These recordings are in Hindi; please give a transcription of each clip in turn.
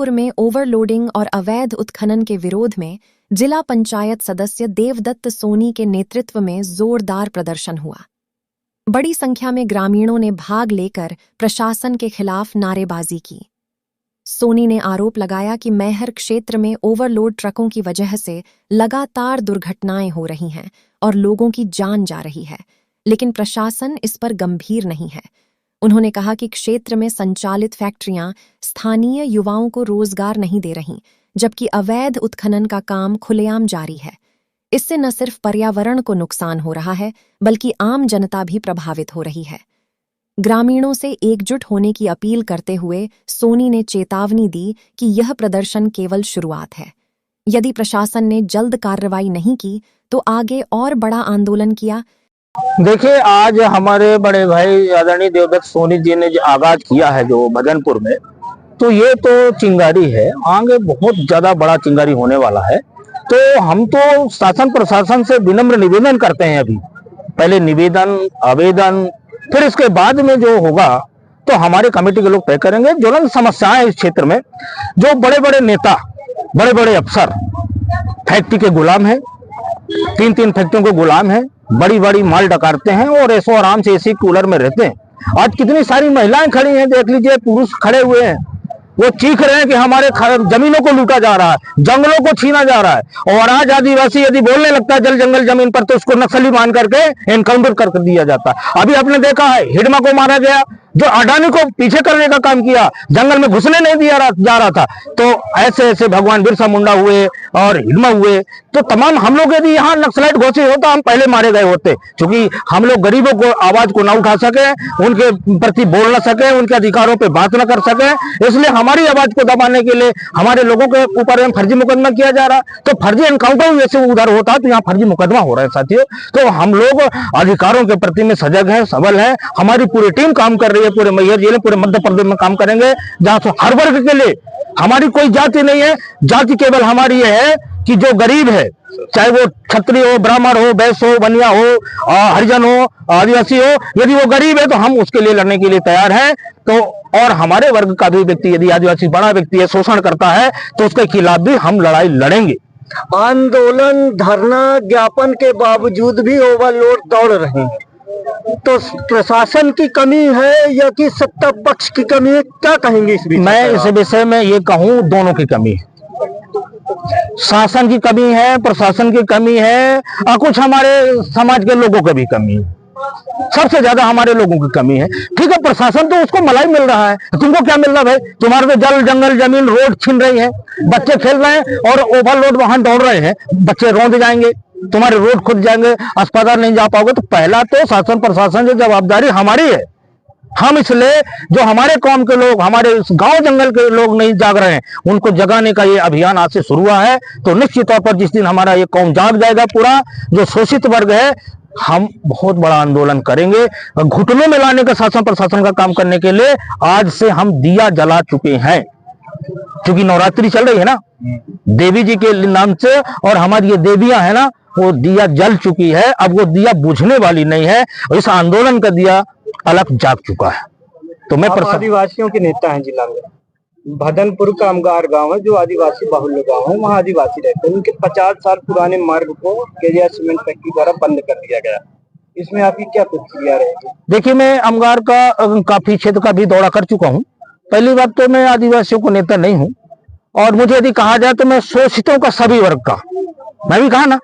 भदनपुर में ओवरलोडिंग और अवैध उत्खनन के विरोध में जिला पंचायत सदस्य देवदत्त सोनी के नेतृत्व में जोरदार प्रदर्शन हुआ। बड़ी संख्या में ग्रामीणों ने भाग लेकर प्रशासन के खिलाफ नारेबाजी की। सोनी ने आरोप लगाया कि मैहर क्षेत्र में ओवरलोड ट्रकों की वजह से लगातार दुर्घटनाएं हो रही हैं और लोगों की जान जा रही है, लेकिन प्रशासन इस पर गंभीर नहीं है। उन्होंने कहा कि क्षेत्र में संचालित फैक्ट्रियां स्थानीय युवाओं को रोजगार नहीं दे रहीं, जबकि अवैध उत्खनन का काम खुलेआम जारी है। इससे न सिर्फ पर्यावरण को नुकसान हो रहा है, बल्कि आम जनता भी प्रभावित हो रही है। ग्रामीणों से एकजुट होने की अपील करते हुए सोनी ने चेतावनी दी कि यह प्रदर्शन केवल शुरुआत है। यदि प्रशासन ने जल्द कार्रवाई नहीं की तो आगे और बड़ा आंदोलन किया। देखिए, आज हमारे बड़े भाई आदरणीय देवदत्त सोनी जी ने जो आगाज किया है जो भदनपुर में, तो ये तो चिंगारी है, आगे बहुत ज्यादा बड़ा चिंगारी होने वाला है। तो हम तो शासन प्रशासन से विनम्र निवेदन करते हैं। अभी पहले निवेदन, आवेदन, फिर इसके बाद में जो होगा तो हमारे कमेटी के लोग तय करेंगे। ज्वलंत समस्याएं इस क्षेत्र में, जो बड़े बड़े नेता, बड़े बड़े अफसर फैक्ट्री के गुलाम हैं, 3-3 फैक्ट्रियों के गुलाम हैं, बड़ी बड़ी माल डकारते हैं और ऐसो आराम से एसी कूलर में रहते हैं। आज कितनी सारी महिलाएं खड़ी हैं, देख लीजिए, पुरुष खड़े हुए हैं, वो चीख रहे हैं कि हमारे जमीनों को लूटा जा रहा है, जंगलों को छीना जा रहा है। और आज आदिवासी यदि बोलने लगता है जल जंगल जमीन पर, तो उसको नक्सली मान करके एनकाउंटर कर दिया जाता है। अभी आपने देखा है हिडमा को मारा गया, जो अडानी को पीछे करने का काम किया, जंगल में घुसने नहीं दिया जा रहा था। तो ऐसे ऐसे भगवान बिरसा मुंडा हुए और हिडमा हुए, तो तमाम हम लोग यदि यहाँ नक्सलाइट घोषित होता, हम पहले मारे गए होते, क्योंकि हम लोग गरीबों को आवाज को ना उठा सके, उनके प्रति बोल ना सके, उनके अधिकारों पे बात ना कर सके। इसलिए हमारी आवाज को दबाने के लिए हमारे लोगों के ऊपर फर्जी मुकदमा किया जा रहा। तो फर्जी एनकाउंटर जैसे उधर होता, तो यहाँ फर्जी मुकदमा हो रहा है साथियों। तो हम लोग अधिकारों के प्रति में सजग है, सबल है। हमारी पूरी टीम काम कर रही है, पूरे मैहर जिले, पूरे मध्य प्रदेश में काम करेंगे, जहां से हर वर्ग के लिए हमारी कोई जाति नहीं है। जाति केवल हमारी ये है कि जो गरीब है, चाहे वो क्षत्रिय हो, ब्राह्मण हो, वैश्य हो, बनिया हो, हरिजन हो, आदिवासी हो, यदि वो गरीब है तो हम उसके लिए लड़ने के लिए तैयार हैं। तो और हमारे वर्ग का भी व्यक्ति, यदि आदिवासी बड़ा व्यक्ति है, शोषण करता है, तो उसके खिलाफ भी हम लड़ाई लड़ेंगे। आंदोलन, धरना, ज्ञापन के बावजूद भी ओवरलोड दौड़ रहे हैं, तो प्रशासन की कमी है या कि सत्ता पक्ष की कमी है? क्या कहेंगे इस विषय? मैं इस विषय में ये कहूँ, दोनों की कमी है। शासन की कमी है, प्रशासन की कमी है, और कुछ हमारे समाज के लोगों की भी कमी है। सबसे ज्यादा हमारे लोगों की कमी है। ठीक है, प्रशासन तो उसको मलाई मिल रहा है, तुमको क्या मिल रहा है भाई? तुम्हारे तो जल जंगल जमीन रोड छीन रही है, बच्चे खेल रहे हैं और ओवरलोड वाहन दौड़ रहे हैं, बच्चे रौंद जाएंगे, तुम्हारे रोड खुद जाएंगे, अस्पताल नहीं जा पाओगे। तो पहला तो शासन प्रशासन की जवाबदारी हमारी है। हम इसलिए जो हमारे कौम के लोग, हमारे गांव जंगल के लोग नहीं जाग रहे हैं, उनको जगाने का ये अभियान आज से शुरू हुआ है। तो निश्चित तौर पर जिस दिन हमारा ये कौम जाग जाएगा, पूरा जो शोषित वर्ग है, हम बहुत बड़ा आंदोलन करेंगे। घुटनों में लाने का शासन प्रशासन का काम करने के लिए आज से हम दिया जला चुके हैं, क्योंकि नवरात्रि चल रही है ना, देवी जी के नाम से, और हमारी ये देवियां है ना, वो दिया जल चुकी है। अब वो दिया बुझने वाली नहीं है। इस आंदोलन का दिया अलग जाग चुका है। तो मैं आदिवासियों के नेता हैं जिला में। भदनपुर का अमगार गांव है, जो आदिवासी बाहुल्य गांव है, वहाँ आदिवासी रहते हैं। उनके 50 साल पुराने मार्ग को केरिया सीमेंट फैक्ट्री द्वारा बंद कर दिया गया। इसमें आपकी क्या प्रतिक्रिया रहेगी? देखिए, मैं अमगार का काफी क्षेत्र का भी दौरा कर चुका हूँ। पहली बात तो मैं आदिवासियों को नेता नहीं हूँ, और मुझे यदि कहा जाए तो मैं शोषितों का सभी वर्ग का, मैं भी कहा ना,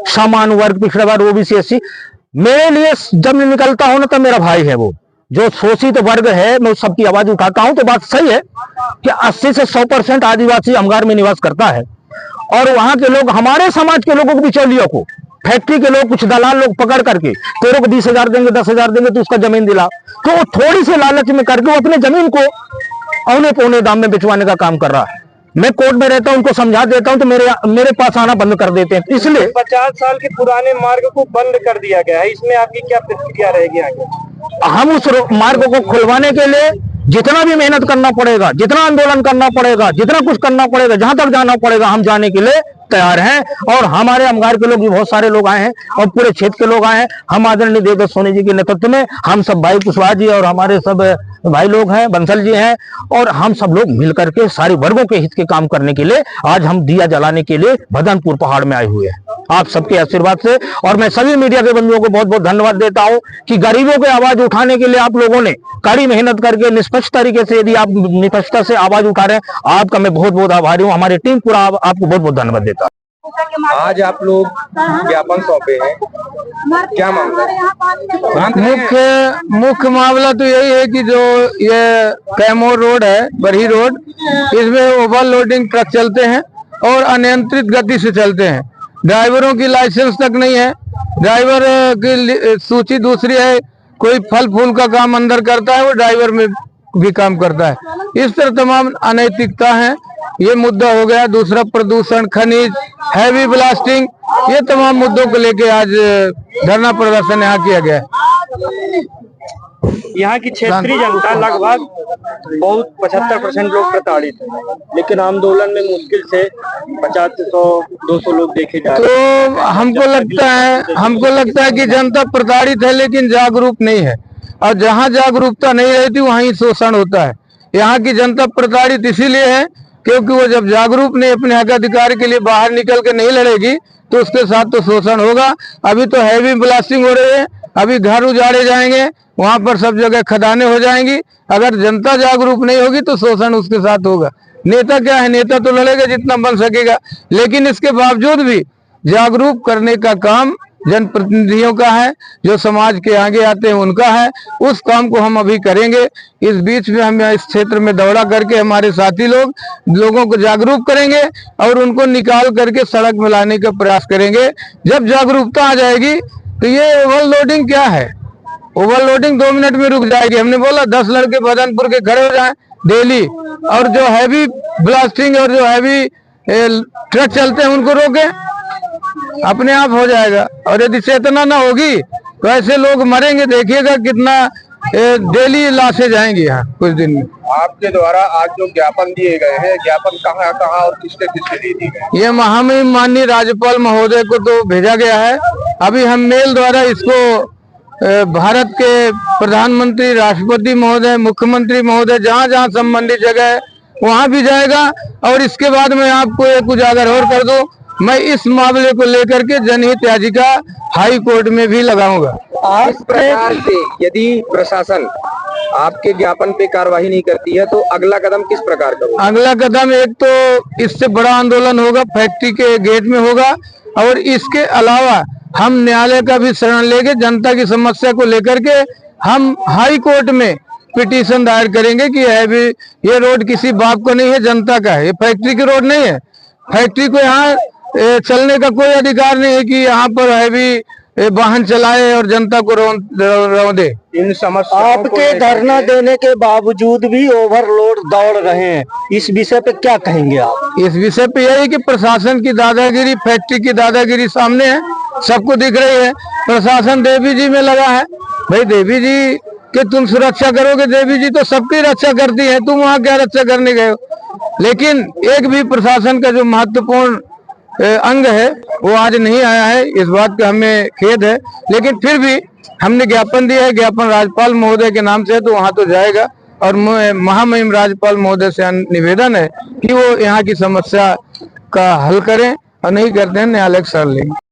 सामान्य वर्ग, पिछड़ा वर्ग, ओबीसी, एससी, मेरे लिए जब निकलता हूं ना तो मेरा भाई है। वो जो शोषित वर्ग है, मैं सबकी आवाज उठाता हूं। तो बात सही है कि 80 से 100% आदिवासी अमगार में निवास करता है, और वहां के लोग, हमारे समाज के लोगों को, बिचौलियों को, फैक्ट्री के लोग, कुछ दलाल लोग पकड़ करके तेरे को 20,000 देंगे, 10,000 देंगे, तो उसका जमीन दिला, तो वो थोड़ी सी लालच में करके वो अपने जमीन को औने पौने दाम में बिचवाने का काम कर रहा है। मैं कोर्ट में रहता हूं, उनको समझा देता हूं, तो मेरे पास आना बंद कर देते हैं। इसलिए 50 साल के पुराने मार्ग को बंद कर दिया गया है, इसमें आपकी क्या प्रतिक्रिया रहेगी आगे? हम उस मार्ग को खुलवाने के लिए जितना भी मेहनत करना पड़ेगा, जितना आंदोलन करना पड़ेगा, जितना कुछ करना पड़ेगा, जहां तक जाना पड़ेगा, हम जाने के लिए तैयार हैं। और हमारे अमगार के लोग भी बहुत सारे लोग आए हैं, और पूरे क्षेत्र के लोग आए हैं। हम आदरणीय देवदत्त सोनी जी के नेतृत्व में, हम सब भाई कुशवाहा जी और हमारे सब भाई लोग हैं, बंसल जी हैं, और हम सब लोग मिलकर के सारे वर्गों के हित के काम करने के लिए आज हम दिया जलाने के लिए भदनपुर पहाड़ में आए हुए हैं, आप सबके आशीर्वाद से। और मैं सभी मीडिया के बंधुओं को बहुत बहुत धन्यवाद देता हूं कि गरीबों की आवाज उठाने के लिए आप लोगों ने कड़ी मेहनत करके निष्पक्ष तरीके से, यदि आप निष्पक्षता से आवाज उठा रहे हैं, आपका मैं बहुत बहुत आभारी हूं। हमारी टीम पूरा आपको बहुत बहुत धन्यवाद देता हूं। आज आप लोग ज्ञापन सौंपे हैं, क्या मामला है? मुख्य मामला तो यही है कि जो ये कैमोर रोड है, बरही रोड, इसमें ओवरलोडिंग ट्रक चलते हैं और अनियंत्रित गति से चलते हैं। ड्राइवरों की लाइसेंस तक नहीं है, ड्राइवर की सूची दूसरी है, कोई फल फूल का काम अंदर करता है, वो ड्राइवर में भी काम करता है। इस तरह तमाम अनैतिकता है, ये मुद्दा हो गया। दूसरा प्रदूषण, खनिज, हैवी ब्लास्टिंग, ये तमाम मुद्दों को लेके आज धरना प्रदर्शन यहाँ किया गया है। यहाँ की क्षेत्रीय जनता लगभग बहुत 75% लोग प्रताड़ित हैं, लेकिन आंदोलन में मुश्किल से 50 से 100-200 लोग देखे जा रहे हैं। तो हमको लगता है कि जनता प्रताड़ित है, लेकिन जागरूक नहीं है, और जहाँ जागरूकता नहीं रहती वहीं शोषण होता है। यहाँ की जनता प्रताड़ित इसीलिए है क्योंकि वो जब जागरूक नहीं, अपने हक अधिकार के लिए बाहर निकल के नहीं लड़ेगी तो उसके साथ तो शोषण होगा। अभी तो हैवी ब्लास्टिंग हो रही है, अभी घर उजाड़े जाएंगे, वहां पर सब जगह खदानें हो जाएंगी। अगर जनता जागरूक नहीं होगी तो शोषण उसके साथ होगा। नेता क्या है, नेता तो लड़ेगा जितना बन सकेगा, लेकिन इसके बावजूद भी जागरूक करने का काम जनप्रतिनिधियों का है, जो समाज के आगे आते हैं उनका है। उस काम को हम अभी करेंगे। इस बीच में हम इस क्षेत्र में दौड़ा करके हमारे साथी लोगों को जागरूक करेंगे और उनको निकाल करके सड़क में लाने का प्रयास करेंगे। जब जागरूकता आ जाएगी तो ये ओवरलोडिंग क्या है, ओवरलोडिंग 2 मिनट में रुक जाएगी। हमने बोला 10 लड़के भदनपुर के खड़े हो जाएं डेली, और जो हैवी ब्लास्टिंग और जो हैवी ट्रक चलते हैं उनको रोकें, अपने आप हो जाएगा। और यदि चेतना ना होगी तो ऐसे लोग मरेंगे, देखिएगा कितना डेली लाशें जाएंगी यहाँ कुछ दिन में। आपके द्वारा आज जो ज्ञापन दिए गए हैं, ज्ञापन कहाँ कहाँ और किसके किसके दे दिए गए? ये महामहिम माननीय राज्यपाल महोदय को तो भेजा गया है। अभी हम मेल द्वारा इसको भारत के प्रधानमंत्री, राष्ट्रपति महोदय, मुख्यमंत्री महोदय, जहाँ जहाँ संबंधित जगह है वहाँ भी जाएगा। और इसके बाद मैं आपको एक उजागर और कर दूं, मैं इस मामले को लेकर के जनहित याचिका हाई कोर्ट में भी लगाऊंगा। इस प्रकार से यदि प्रशासन आपके ज्ञापन पे कार्रवाई नहीं करती है तो अगला कदम किस प्रकार का होगा? अगला कदम एक तो इससे बड़ा आंदोलन होगा, फैक्ट्री के गेट में होगा, और इसके अलावा हम न्यायालय का भी शरण लेके जनता की समस्या को लेकर के हम हाई कोर्ट में पिटीशन दायर करेंगे कि ये रोड किसी बाप को नहीं है, जनता का है। ये फैक्ट्री की रोड नहीं है, फैक्ट्री को यहाँ चलने का कोई अधिकार नहीं है कि यहाँ पर हैवी वाहन चलाए और जनता को रौंदे। इन समस्याओं आपके धरना देने के बावजूद भी ओवरलोड दौड़ रहे हैं, इस विषय पे क्या कहेंगे आप? इस विषय पे यही कि प्रशासन की दादागिरी, फैक्ट्री की दादागिरी सामने है, सबको दिख रही है। प्रशासन देवी जी में लगा है, भाई देवी जी कि तुम सुरक्षा करोगे, देवी जी तो सबकी रक्षा करती है, तुम वहाँ क्या रक्षा करने गए हो? लेकिन एक भी प्रशासन का जो महत्वपूर्ण अंग है वो आज नहीं आया है, इस बात का हमें खेद है। लेकिन फिर भी हमने ज्ञापन दिया है, ज्ञापन राज्यपाल महोदय के नाम से, तो वहाँ तो जाएगा। और महामहिम राज्यपाल महोदय से निवेदन है कि वो यहाँ की समस्या का हल करें, और नहीं करते हैं न्यायालय की शरण लेंगे।